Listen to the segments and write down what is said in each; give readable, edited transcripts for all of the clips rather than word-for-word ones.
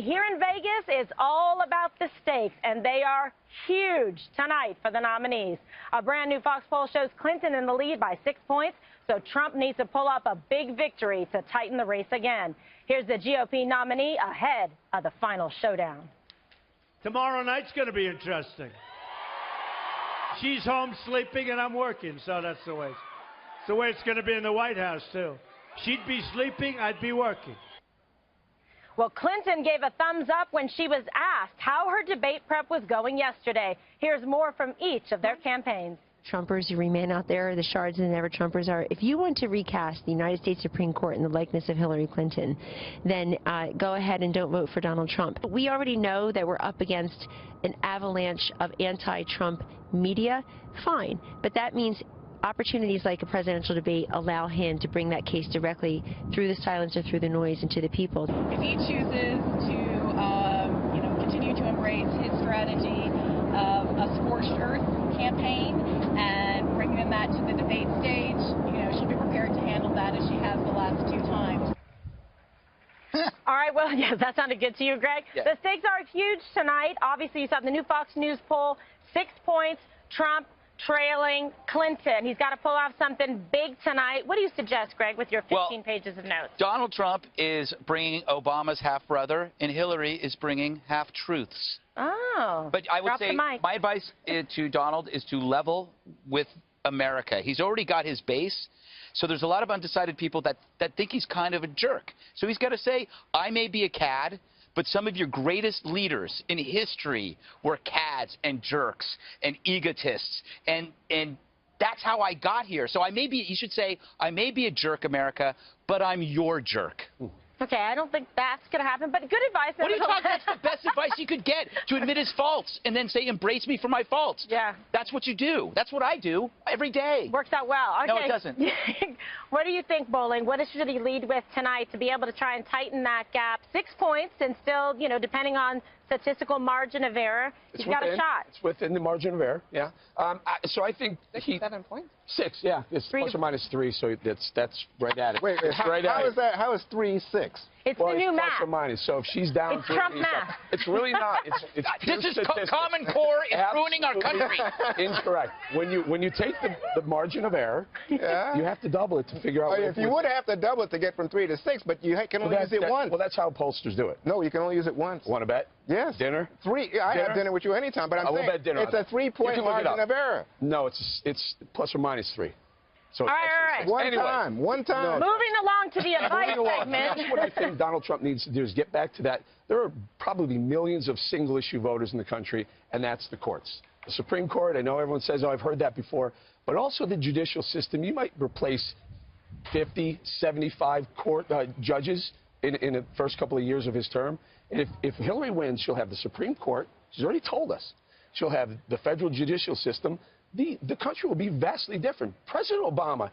Here in Vegas, it's all about the stakes, and they are huge tonight for the nominees. A brand new Fox poll shows Clinton in the lead by 6 points, so Trump needs to pull up a big victory to tighten the race again. Here's the GOP nominee ahead of the final showdown. Tomorrow night's going to be interesting. She's home sleeping and I'm working, so that's the way. It's the way it's going to be in the White House, too. She'd be sleeping, I'd be working. Well, Clinton gave a thumbs up when she was asked how her debate prep was going yesterday. Here's more from each of their campaigns. Trumpers who remain out there, the shards and the never-Trumpers are, if you want to recast the United States Supreme Court in the likeness of Hillary Clinton, then go ahead and don't vote for Donald Trump. We already know that we're up against an avalanche of anti-Trump media. Fine, but that means opportunities like a presidential debate allow him to bring that case directly through the silence or through the noise and to the people. If he chooses to, continue to embrace his strategy of a scorched earth campaign and bringing that to the debate stage, she'll be prepared to handle that as she has the last 2 times. All right, well, yes, that sounded good to you, Greg. Yeah. The stakes are huge tonight. Obviously, you saw the new Fox News poll, 6 points, Trump trailing Clinton. He's got to pull off something big tonight. What do you suggest, Greg, with your 15 pages of notes? Donald Trump is bringing Obama's half-brother, and Hillary is bringing half-truths. Oh, but I would say my advice to Donald is to level with America. He's already got his base, so there's a lot of undecided people that think he's kind of a jerk. So he's got to say, I may be a cad, but some of your greatest leaders in history were cads and jerks and egotists, and that's how I got here. So you should say, I may be a jerk, America, but I'm your jerk. Okay, I don't think that's going to happen, but good advice. What are you talking about? That's the best advice you could get, to admit his faults and then say, embrace me for my faults. Yeah. That's what you do. That's what I do every day. Works out well. Okay. No, it doesn't. What do you think, Bowling? What should he lead with tonight to be able to try and tighten that gap? 6 points and still, depending on statistical margin of error, he's got a shot. It's within the margin of error, yeah. So I think 7 points? 6, yeah. It's plus or minus 3, so that's right at it. Wait, how is 3 6? It's the new math. Plus or minus. So if she's down, it's Trump math. It's really not. It's pure This is statistics. Common Core is ruining our country. Incorrect. When you take the margin of error, yeah, you have to double it to figure out. If you would have to double it to get from 3 to 6, but you can only use it once. Well, that's how pollsters do it. No, you can only use it once. Want to bet? Yes. Dinner? 3. I have dinner with you anytime, but I'm saying bet dinner it's a 3-point margin of error. No, it's plus or minus 3. So all right. One time. Moving along to the advice segment. That's what I think Donald Trump needs to do, is get back to that. There are probably millions of single-issue voters in the country, and that's the courts. The Supreme Court, I know everyone says, oh, I've heard that before, but also the judicial system. You might replace 50, 75 judges in the first couple of years of his term. And if Hillary wins, she'll have the Supreme Court. She's already told us. She'll have the federal judicial system. The country will be vastly different. President Obama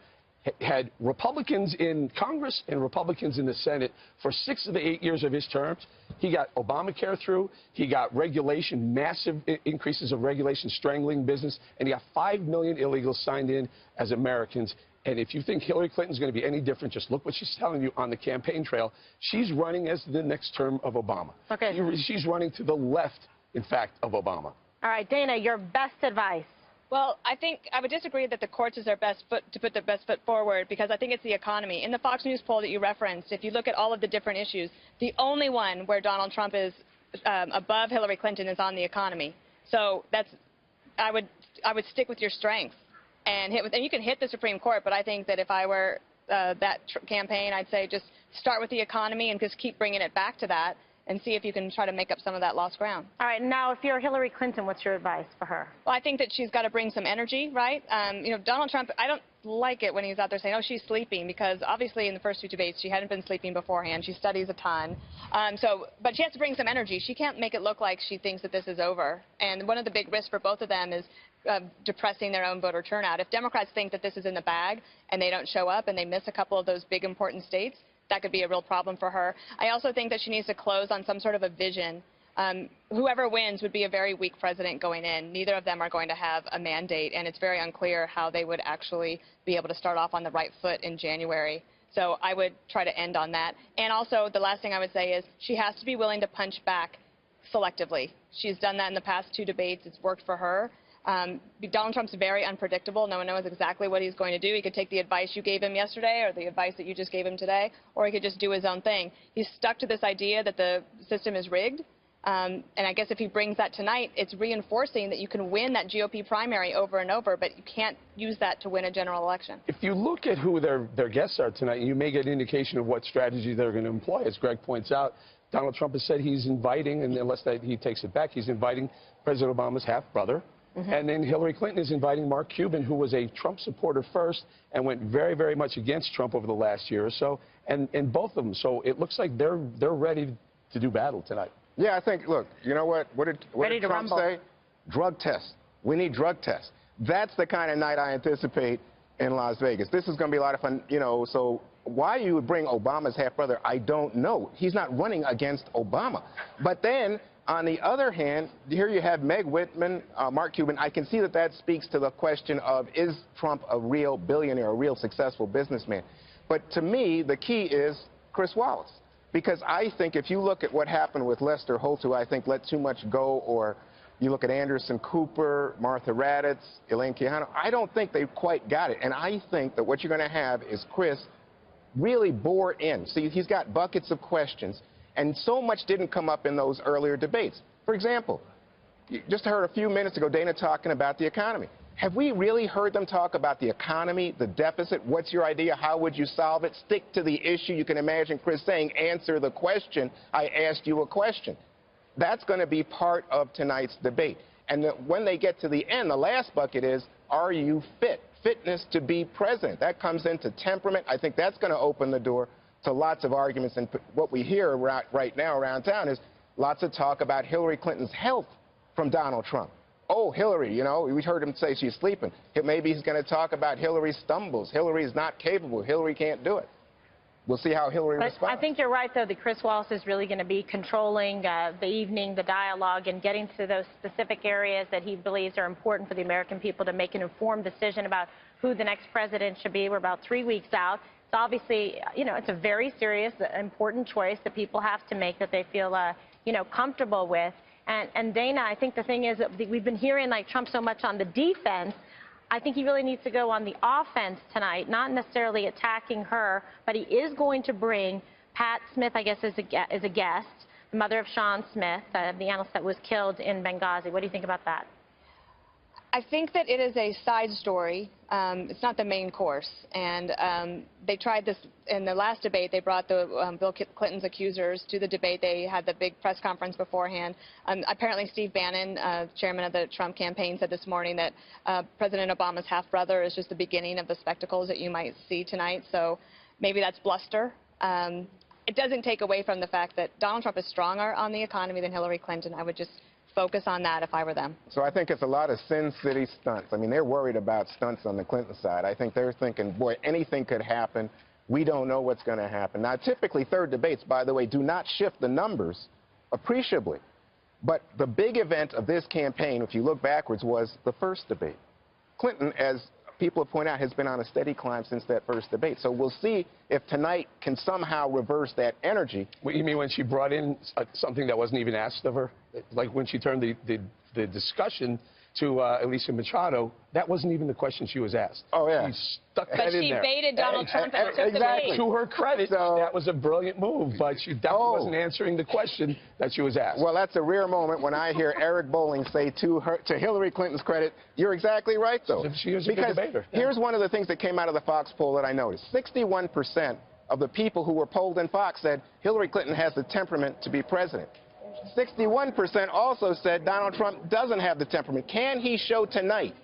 had Republicans in Congress and Republicans in the Senate for 6 of the 8 years of his terms. He got Obamacare through. He got regulation, massive increases of regulation, strangling business. And he got 5 million illegals signed in as Americans. And if you think Hillary Clinton's going to be any different, just look what she's telling you on the campaign trail. She's running as the next term of Obama. Okay. She's running to the left, in fact, of Obama. All right, Dana, your best advice. Well, I think I would disagree that the courts is their best foot to put their best foot forward, because I think it's the economy. In the Fox News poll that you referenced, if you look at all of the different issues, the only one where Donald Trump is above Hillary Clinton is on the economy. So I would stick with your strengths and you can hit the Supreme Court, but I think that if I were that campaign, I'd say just start with the economy and just keep bringing it back to that, and see if you can try to make up some of that lost ground. All right, now if you're Hillary Clinton, what's your advice for her? Well, I think that she's got to bring some energy, right? Donald Trump, I don't like it when he's out there saying, oh, she's sleeping, because obviously in the first 2 debates she hadn't been sleeping beforehand. She studies a ton. But she has to bring some energy. She can't make it look like she thinks that this is over. And one of the big risks for both of them is depressing their own voter turnout. If Democrats think that this is in the bag and they don't show up and they miss a couple of those big important states, that could be a real problem for her. I also think that she needs to close on some sort of a vision. Whoever wins would be a very weak president going in. Neither of them are going to have a mandate, and it's very unclear how they would actually be able to start off on the right foot in January. So I would try to end on that. And also, the last thing I would say is she has to be willing to punch back selectively. She's done that in the past 2 debates. It's worked for her. Donald Trump's very unpredictable. No one knows exactly what he's going to do. He could take the advice you gave him yesterday or the advice that you just gave him today, or he could just do his own thing. He's stuck to this idea that the system is rigged. And I guess if he brings that tonight, it's reinforcing that you can win that GOP primary over and over, but you can't use that to win a general election. If you look at who their guests are tonight, you may get an indication of what strategy they're going to employ. As Greg points out, Donald Trump has said he's inviting, and unless he takes it back, he's inviting President Obama's half-brother. And then Hillary Clinton is inviting Mark Cuban, who was a Trump supporter first and went very, very much against Trump over the last year or so, and both of them. So it looks like they're ready to do battle tonight. Yeah, I think, look, you know what? What did Trump say? Drug tests. We need drug tests. That's the kind of night I anticipate in Las Vegas. This is going to be a lot of fun, you know, so why you would bring Obama's half-brother, I don't know. He's not running against Obama. But then, on the other hand, here you have Meg Whitman, Mark Cuban. I can see that speaks to the question of, is Trump a real billionaire, a real successful businessman? But to me, the key is Chris Wallace. Because I think if you look at what happened with Lester Holt, who I think let too much go, or you look at Anderson Cooper, Martha Raddatz, Elaine Quijano, I don't think they quite got it. And I think that what you're going to have is Chris really bore in. See, he's got buckets of questions, and so much didn't come up in those earlier debates. For example, you just heard a few minutes ago Dana talking about the economy. Have we really heard them talk about the economy, the deficit? What's your idea? How would you solve it? Stick to the issue. You can imagine Chris saying, answer the question. I asked you a question. That's going to be part of tonight's debate. And when they get to the end, the last bucket is, are you fit? Fitness to be president. That comes into temperament. I think that's going to open the door to lots of arguments. And what we hear right now around town is lots of talk about Hillary Clinton's health from Donald Trump. Oh, Hillary, you know, we heard him say she's sleeping. Maybe he's going to talk about Hillary's stumbles. Hillary's not capable. Hillary can't do it. We'll see how Hillary responds. I think you're right, though, that Chris Wallace is really going to be controlling the evening, the dialogue, and getting to those specific areas that he believes are important for the American people to make an informed decision about who the next president should be. We're about 3 weeks out. It's obviously, you know, it's a very serious, important choice that people have to make that they feel, you know, comfortable with. And Dana, I think the thing is that we've been hearing like Trump so much on the defense. I think he really needs to go on the offense tonight, not necessarily attacking her, but he is going to bring Pat Smith, I guess, as a guest, the mother of Sean Smith, the analyst that was killed in Benghazi. What do you think about that? I think that it is a side story. It's not the main course. And they tried this in the last debate. They brought the Bill Clinton's accusers to the debate. They had the big press conference beforehand. Apparently, Steve Bannon, chairman of the Trump campaign, said this morning that President Obama's half-brother is just the beginning of the spectacles that you might see tonight. So maybe that's bluster. It doesn't take away from the fact that Donald Trump is stronger on the economy than Hillary Clinton. I would just focus on that if I were them. So I think it's a lot of Sin City stunts. I mean, they're worried about stunts on the Clinton side. I think they're thinking, boy, anything could happen. We don't know what's going to happen. Now, typically, third debates, by the way, do not shift the numbers appreciably. But the big event of this campaign, if you look backwards, was the first debate. Clinton, as people have pointed out, has been on a steady climb since that first debate. So we'll see if tonight can somehow reverse that energy. What you mean when she brought in something that wasn't even asked of her? Like when she turned the discussion to Alicia Machado, that wasn't even the question she was asked. Oh, yeah. She stuck But that in she there. baited Donald Trump and took exactly. the bait. To her credit, that was a brilliant move, but she definitely wasn't answering the question that she was asked. Well, that's a rare moment when I hear Eric Bolling say to Hillary Clinton's credit, you're exactly right, though. She was a good debater. Here's one of the things that came out of the Fox poll that I noticed. 61% of the people who were polled in Fox said Hillary Clinton has the temperament to be president. 61% also said Donald Trump doesn't have the temperament. Can he show tonight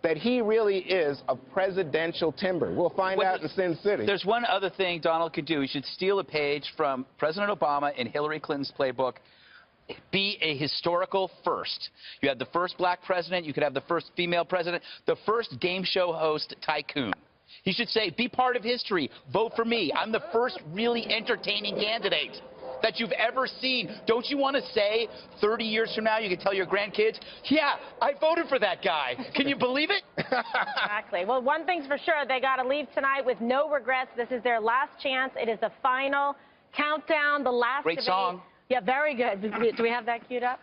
that he really is a presidential timber? We'll find out in Sin City. There's one other thing Donald could do. He should steal a page from President Obama in Hillary Clinton's playbook. Be a historical first. You had the first black president. You could have the first female president. The first game show host tycoon. He should say, be part of history. Vote for me. I'm the first really entertaining candidate. that you've ever seen. Don't you want to say 30 years from now you can tell your grandkids, yeah, I voted for that guy. Can you believe it? Exactly. Well, one thing's for sure, they got to leave tonight with no regrets. This is their last chance. It is the final countdown, the last Great debate. song. Yeah, very good. Do we have that queued up?